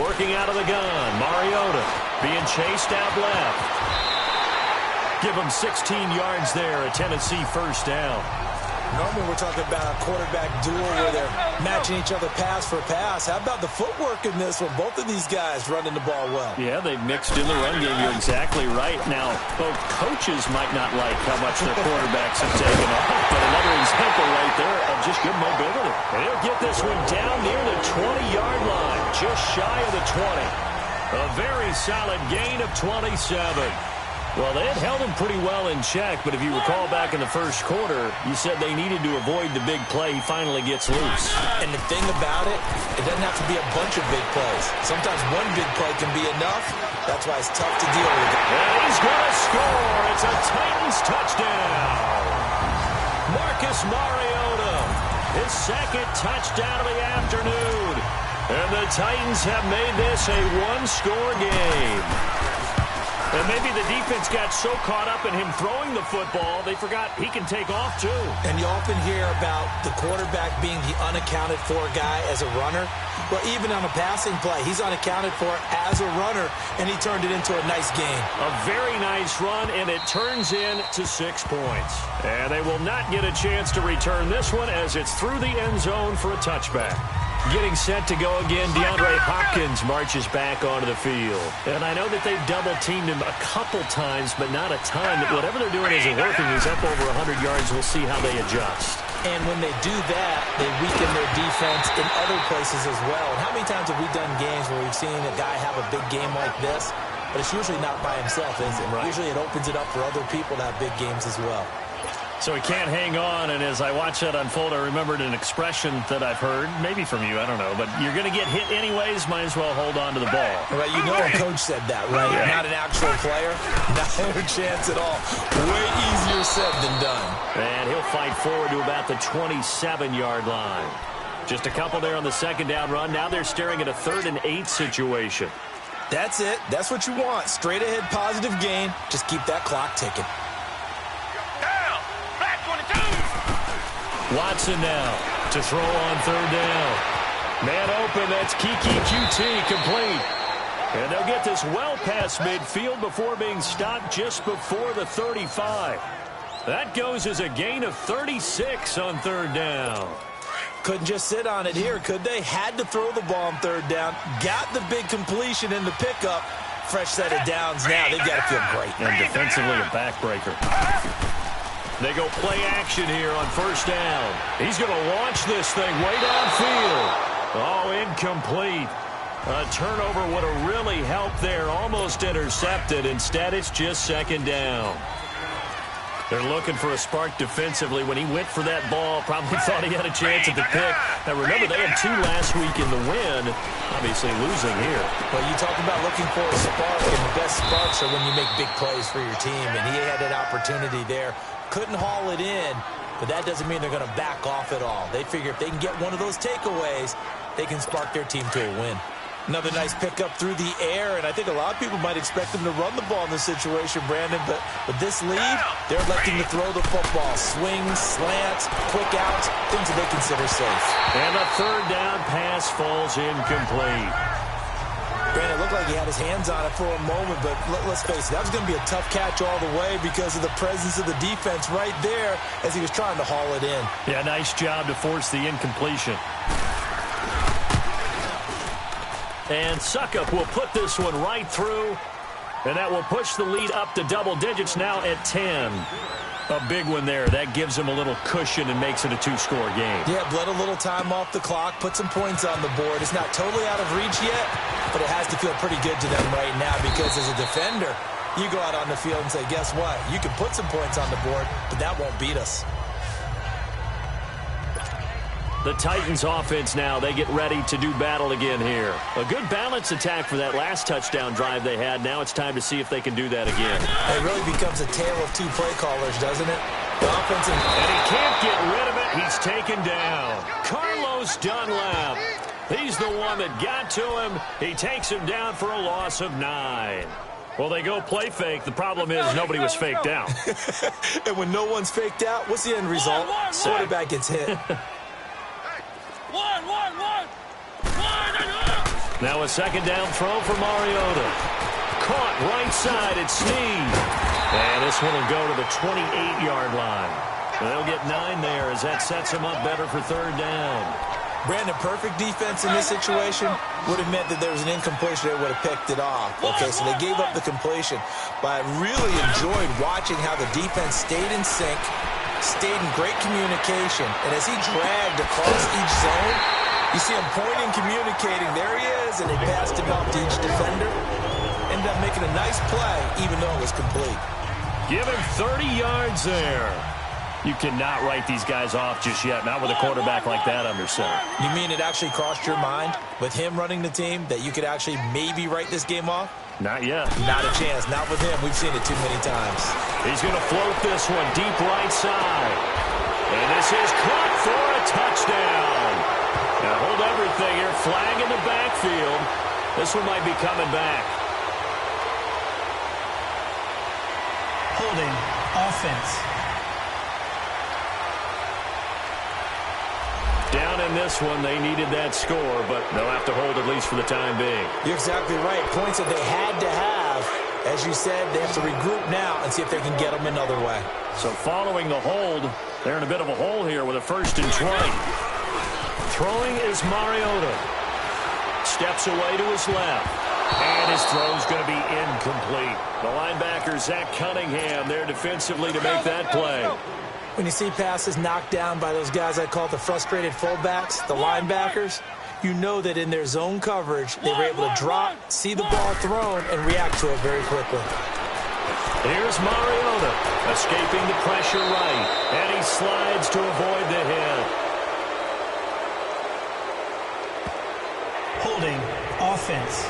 Working out of the gun, Mariota being chased out left. Give him 16 yards there, a Tennessee first down. Normally we're talking about a quarterback duel where they're matching each other pass for pass. How about the footwork in this one? Both of these guys running the ball well. Yeah, they've mixed in the run game. You're exactly right. Now, both coaches might not like how much their quarterbacks have taken off, but another example right there of just good mobility. And he'll get this one down near the 20-yard line, just shy of the 20. A very solid gain of 27. Well, they had held him pretty well in check, but if you recall back in the first quarter, you said they needed to avoid the big play. He finally gets loose. And the thing about it, it doesn't have to be a bunch of big plays. Sometimes one big play can be enough. That's why it's tough to deal with. And he's going to score. It's a Titans touchdown. Marcus Mariota, his second touchdown of the afternoon. And the Titans have made this a one-score game. And maybe the defense got so caught up in him throwing the football, they forgot he can take off, too. And you often hear about the quarterback being the unaccounted-for guy as a runner. Well, even on a passing play, he's unaccounted for as a runner, and he turned it into a nice game. A very nice run, and it turns into 6 points. And they will not get a chance to return this one as it's through the end zone for a touchback. Getting set to go again, DeAndre Hopkins marches back onto the field. And I know that they've double-teamed him a couple times, but not a ton. Whatever they're doing isn't working. He's up over 100 yards. We'll see how they adjust. And when they do that, they weaken their defense in other places as well. And how many times have we done games where we've seen a guy have a big game like this? But it's usually not by himself, is it? Right. Usually it opens it up for other people to have big games as well. So he can't hang on, and as I watch that unfold, I remembered an expression that I've heard, maybe from you, I don't know, but you're going to get hit anyways, might as well hold on to the ball. Right, you know a coach said that, right? Yeah. Not an actual player, not a chance at all. Way easier said than done. And he'll fight forward to about the 27-yard line. Just a couple there on the second down run. Now they're staring at a 3rd and 8 situation. That's it. That's what you want. Straight ahead positive gain. Just keep that clock ticking. Watson now to throw on 3rd down. Man open, that's Kiki QT complete. And they'll get this well past midfield before being stopped just before the 35. That goes as a gain of 36 on 3rd down. Couldn't just sit on it here, could they? Had to throw the ball on 3rd down. Got the big completion in the pickup. Fresh set of downs now. They've got to feel great. And defensively a backbreaker. They go play action here on 1st down. He's going to launch this thing way downfield. Oh, incomplete. A turnover would have really helped there. Almost intercepted. Instead, it's just 2nd down. They're looking for a spark defensively. When he went for that ball, probably thought he had a chance at the pick. Now, remember, they had 2 last week in the win. Obviously losing here. Well, you talk about looking for a spark, and the best sparks are when you make big plays for your team. And he had that opportunity there. Couldn't haul it in, but that doesn't mean they're going to back off at all. They figure if they can get one of those takeaways, they can spark their team to a win. Another nice pickup through the air, and I think a lot of people might expect them to run the ball in this situation, Brandon, but with this lead, they're electing to throw the football. Swings, slants, quick outs, things that they consider safe. And a 3rd down pass falls incomplete. Brandon, it looked like he had his hands on it for a moment, but let's face it, that was going to be a tough catch all the way because of the presence of the defense right there as he was trying to haul it in. Yeah, nice job to force the incompletion. And Suckup will put this one right through, and that will push the lead up to double digits now at 10. A big one there. That gives them a little cushion and makes it a 2-score game. Yeah, bled a little time off the clock, put some points on the board. It's not totally out of reach yet, but it has to feel pretty good to them right now because as a defender, you go out on the field and say, guess what? You can put some points on the board, but that won't beat us. The Titans offense now, they get ready to do battle again here. A good balance attack for that last touchdown drive they had. Now it's time to see if they can do that again. It really becomes a tale of 2 play callers, doesn't it? The offense and he can't get rid of it. He's taken down. Carlos Dunlap. He's the one that got to him. He takes him down for a loss of 9. Well, they go play fake. The problem is nobody was faked out. And when no one's faked out, what's the end result? Quarterback gets hit. Now a second down throw for Mariota. Caught right side, it's Snead. And this one will go to the 28-yard line. They'll get 9 there as that sets them up better for third down. Brandon, perfect defense in this situation would have meant that there was an incompletion. They would have picked it off. Okay, so they gave up the completion. But I really enjoyed watching how the defense stayed in sync, stayed in great communication. And as he dragged across each zone, you see him pointing, communicating. There he is, and they passed him off to each defender. Ended up making a nice play, even though it was complete. Give him 30 yards there. You cannot write these guys off just yet, not with a quarterback like that under center. You mean it actually crossed your mind with him running the team that you could actually maybe write this game off? Not yet. Not a chance. Not with him. We've seen it too many times. He's going to float this one deep right side. And this is caught for a touchdown. Now hold everything here. Flag in the backfield. This one might be coming back. Holding offense. Down in this one, they needed that score, but they'll have to hold at least for the time being. You're exactly right. Points that they had to have. As you said, they have to regroup now and see if they can get them another way. So following the hold, they're in a bit of a hole here with a 1st and 20. Throwing is Mariota. Steps away to his left. And his throw's going to be incomplete. The linebacker, Zach Cunningham, there defensively to make that play. When you see passes knocked down by those guys I call the frustrated fullbacks, the linebackers, you know that in their zone coverage, they were able to drop, see the ball thrown, and react to it very quickly. Here's Mariota, escaping the pressure right, and he slides to avoid the hit. Holding offense.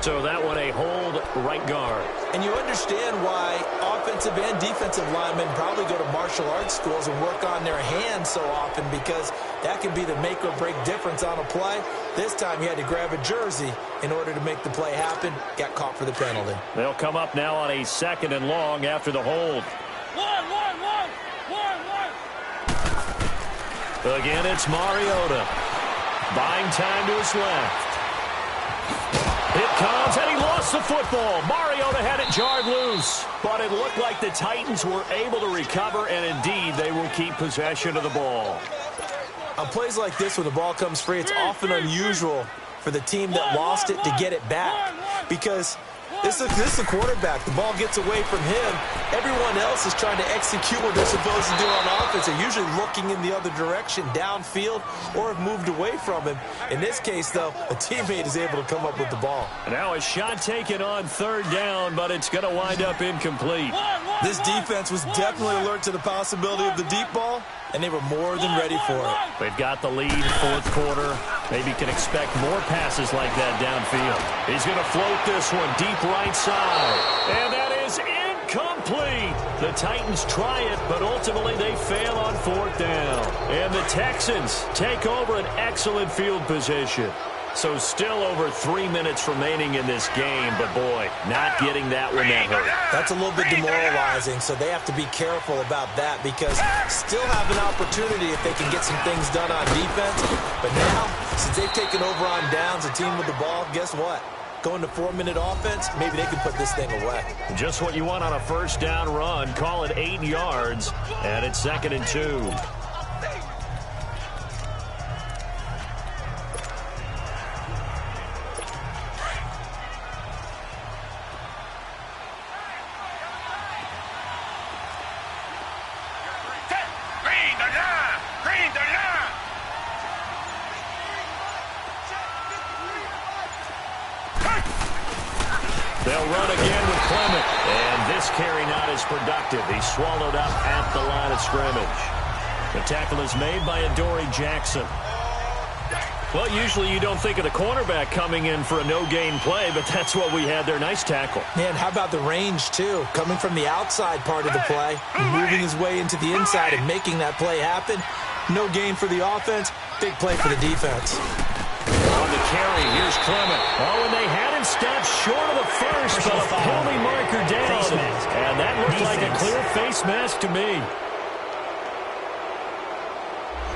So that one a hold right guard. And you understand why offensive and defensive linemen probably go to martial arts schools and work on their hands so often, because that can be the make or break difference on a play. This time he had to grab a jersey in order to make the play happen. Got caught for the penalty. They'll come up now on a 2nd and long after the hold. Again, it's Mariota. Buying time to his left. It comes, and he lost the football. Mariota had it jarred loose. But it looked like the Titans were able to recover, and indeed, they will keep possession of the ball. On plays like this, when the ball comes free, it's often unusual for the team that lost it to get it back. Because this is the quarterback. The ball gets away from him. Everyone else is trying to execute what they're supposed to do on offense. They're usually looking in the other direction, downfield, or have moved away from him. In this case, though, a teammate is able to come up with the ball. Now a shot taken on 3rd down, but it's going to wind up incomplete. This defense was definitely alert to the possibility of the deep ball, and they were more than ready for it. They've got the lead, 4th quarter. Maybe can expect more passes like that downfield. He's going to float this one deep right side. And that is incomplete. The Titans try it, but ultimately they fail on 4th down. And the Texans take over an excellent field position. So still over 3 minutes remaining in this game, but boy, not getting that one that hurt. That's a little bit demoralizing, so they have to be careful about that, because still have an opportunity if they can get some things done on defense. But now, since they've taken over on downs, a team with the ball, guess what? Going to 4-minute offense, maybe they can put this thing away. Just what you want on a 1st down run. Call it 8 yards, and it's 2nd and 2. They'll run again with Clement. And this carry not as productive. He's swallowed up at the line of scrimmage. The tackle is made by Adoree Jackson. Well, usually you don't think of the cornerback coming in for a no-gain play, but that's what we had there. Nice tackle. Man, how about the range, too? Coming from the outside part of the play, moving his way into the inside and making that play happen. No gain for the offense, big play for the defense. On the carry, here's Clement. Oh, and they had him stopped short of the first, but a penalty marker down. And that looked like a clear face mask to me.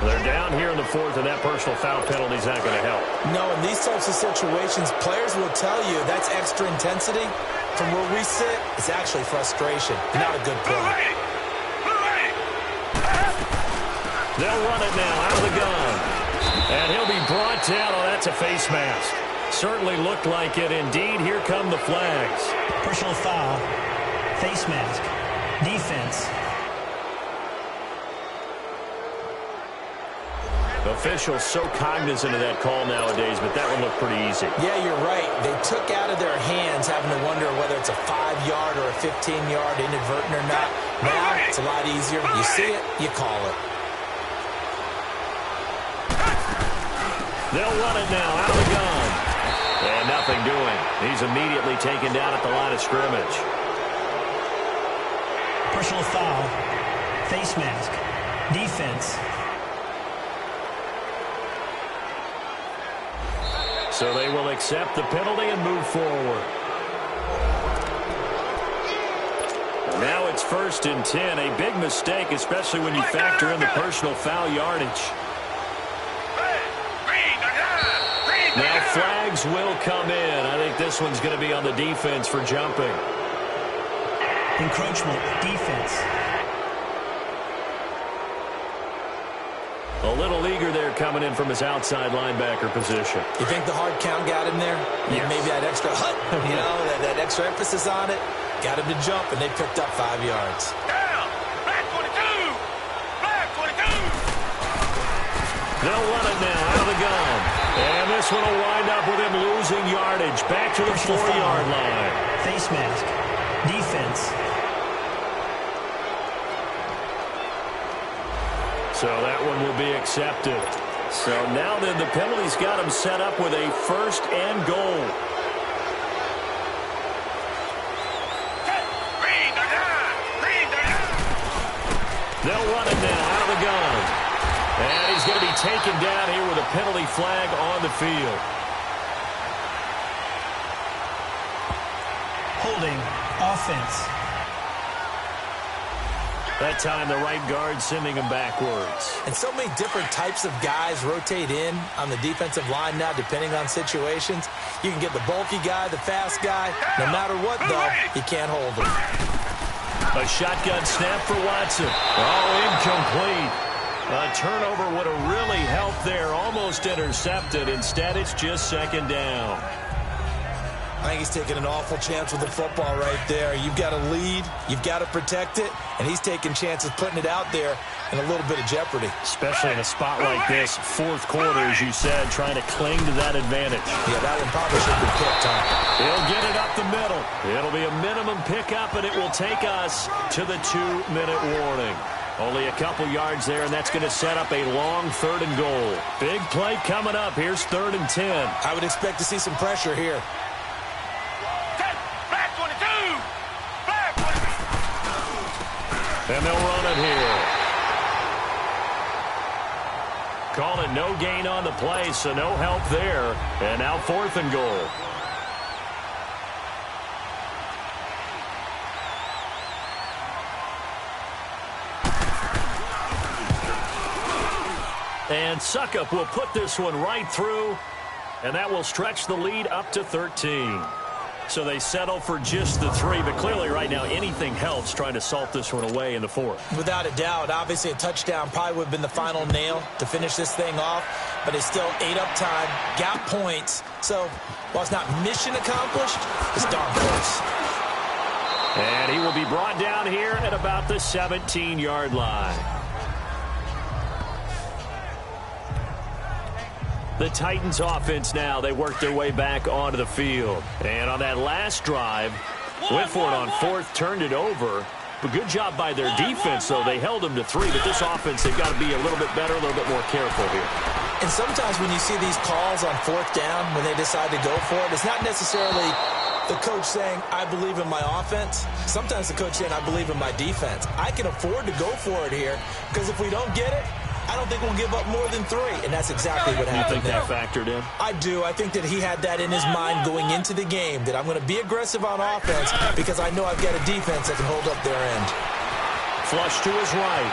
They're down here in the fourth, and that personal foul penalty is not going to help. No, in these types of situations, players will tell you that's extra intensity. From where we sit, it's actually frustration. Not a good play. They'll run it now out of the gun. And he'll be brought down. Oh, that's a face mask. Certainly looked like it. Indeed, here come the flags. Personal foul. Face mask. Defense. Officials so cognizant of that call nowadays, but that one looked pretty easy. Yeah, you're right. They took out of their hands having to wonder whether it's a 5-yard or a 15-yard inadvertent or not. Now, it's a lot easier. You see it, you call it. They'll run it now out of the gun. And nothing doing. He's immediately taken down at the line of scrimmage. Personal foul. Face mask. Defense. So they will accept the penalty and move forward. Now it's 1st and 10. A big mistake, especially when you factor in the personal foul yardage. Now flags will come in. I think this one's going to be on the defense for jumping. Encroachment. Defense. A little eager there coming in from his outside linebacker position. You think the hard count got him there? Yes. Maybe that extra that extra emphasis on it got him to jump, and they picked up 5 yards. Down! Flag 22! Flag 22! They'll run it now out of the gun. And this one will wind up with him losing yardage. Back to the 4-yard line. Face mask. Defense. So that one will be accepted. So now then the penalty's got him set up with a 1st and goal. They'll run it now out of the gun. And he's going to be taken down here with a penalty flag on the field. Holding. Offense. That time the right guard sending him backwards. And so many different types of guys rotate in on the defensive line now, depending on situations. You can get the bulky guy, the fast guy. No matter what, though, you can't hold him. A shotgun snap for Watson. Oh, incomplete. A turnover would have really helped there. Almost intercepted. Instead, it's just 2nd down. I think he's taking an awful chance with the football right there. You've got to lead. You've got to protect it. And he's taking chances putting it out there in a little bit of jeopardy. Especially in a spot like this, 4th quarter, as you said, trying to cling to that advantage. Yeah, that one probably should have been picked up. He'll get it up the middle. It'll be a minimum pickup, and it will take us to the 2-minute warning. Only a couple yards there, and that's going to set up a long 3rd and goal. Big play coming up. Here's 3rd and 10. I would expect to see some pressure here. And they'll run it here. Call it no gain on the play, so no help there. And now 4th and goal. And Suckup will put this one right through, and that will stretch the lead up to 13. So they settle for just the 3, but clearly right now anything helps trying to salt this one away in the 4th. Without a doubt, obviously a touchdown probably would have been the final nail to finish this thing off, but it's still 8 up time, got points. So while it's not mission accomplished, it's darn close. And he will be brought down here at about the 17-yard line. The Titans offense now, they work their way back onto the field. And on that last drive, went for it on 4th, turned it over. But good job by their defense, though. They held them to 3, but this offense, they've got to be a little bit better, a little bit more careful here. And sometimes when you see these calls on 4th down, when they decide to go for it, it's not necessarily the coach saying, I believe in my offense. Sometimes the coach saying, I believe in my defense. I can afford to go for it here, because if we don't get it, I don't think we'll give up more than 3, and that's exactly what happened. You think that factored in? I do. I think that he had that in his mind going into the game, that I'm going to be aggressive on offense because I know I've got a defense that can hold up their end. Flush to his right.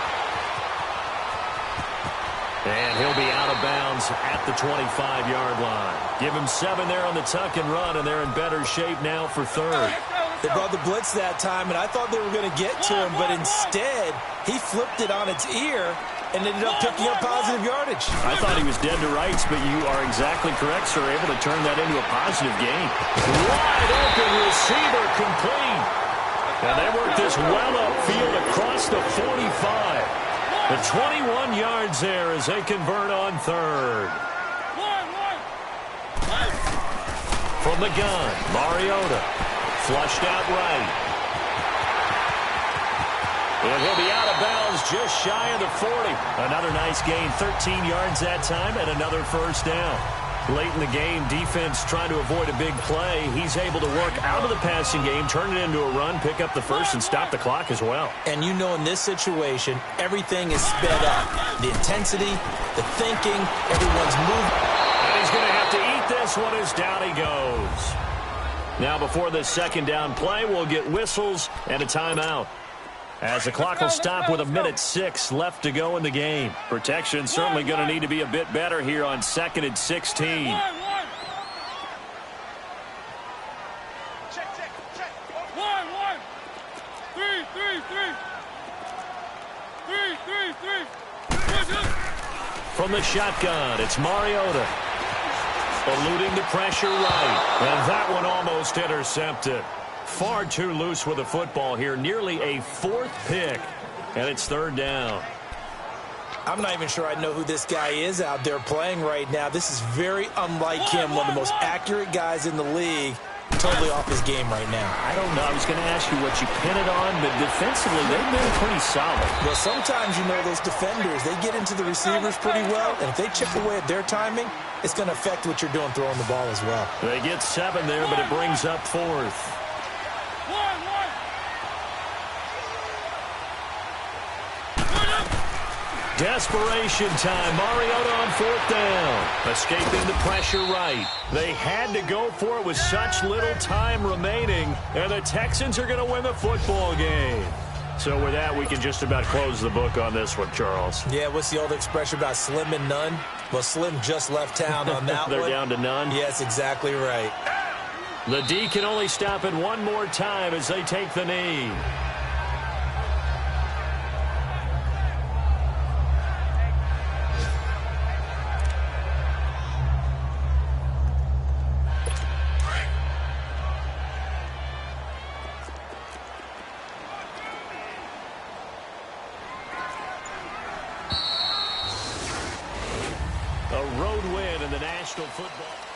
And he'll be out of bounds at the 25-yard line. Give him 7 there on the tuck and run, and they're in better shape now for third. They brought the blitz that time, and I thought they were going to get to him, but instead, he flipped it on its ear and ended up picking up positive yardage. I thought he was dead to rights, but you are exactly correct, sir. Able to turn that into a positive gain. Wide open receiver complete. And they work this well upfield across the 45. The 21 yards there as they convert on third. From the gun, Mariota. Flushed out right. And he'll be out of bounds just shy of the 40. Another nice gain, 13 yards that time, and another first down. Late in the game, defense trying to avoid a big play. He's able to work out of the passing game, turn it into a run, pick up the first, and stop the clock as well. And you know in this situation, everything is sped up. The intensity, the thinking, everyone's moving. And he's going to have to eat this one as down he goes. Now before this second down play, we'll get whistles and a timeout. As the clock will stop with 1:06 left to go in the game. Protection certainly going to need to be a bit better here on 2nd and 16. From the shotgun, it's Mariota. Eluding the pressure right. And that one almost intercepted. Far too loose with the football here. Nearly a 4th pick. And it's 3rd down. I'm not even sure I know who this guy is out there playing right now. This is very unlike him. One of the most accurate guys in the league. Totally off his game right now. I don't know. I was going to ask you what you pin it on, but defensively, they've been pretty solid. Well, sometimes, you know, those defenders, they get into the receivers pretty well, and if they chip away at their timing, it's going to affect what you're doing throwing the ball as well. They get 7 there, but it brings up 4th. Desperation time. Mariota on 4th down. Escaping the pressure right. They had to go for it with such little time remaining, and the Texans are going to win the football game. So with that, we can just about close the book on this one, Charles. Yeah, what's the old expression about slim and none? Well, Slim just left town on that They're one. down to none? Yes, exactly right. The D can only stop it one more time as they take the knee. A road win in the National Football.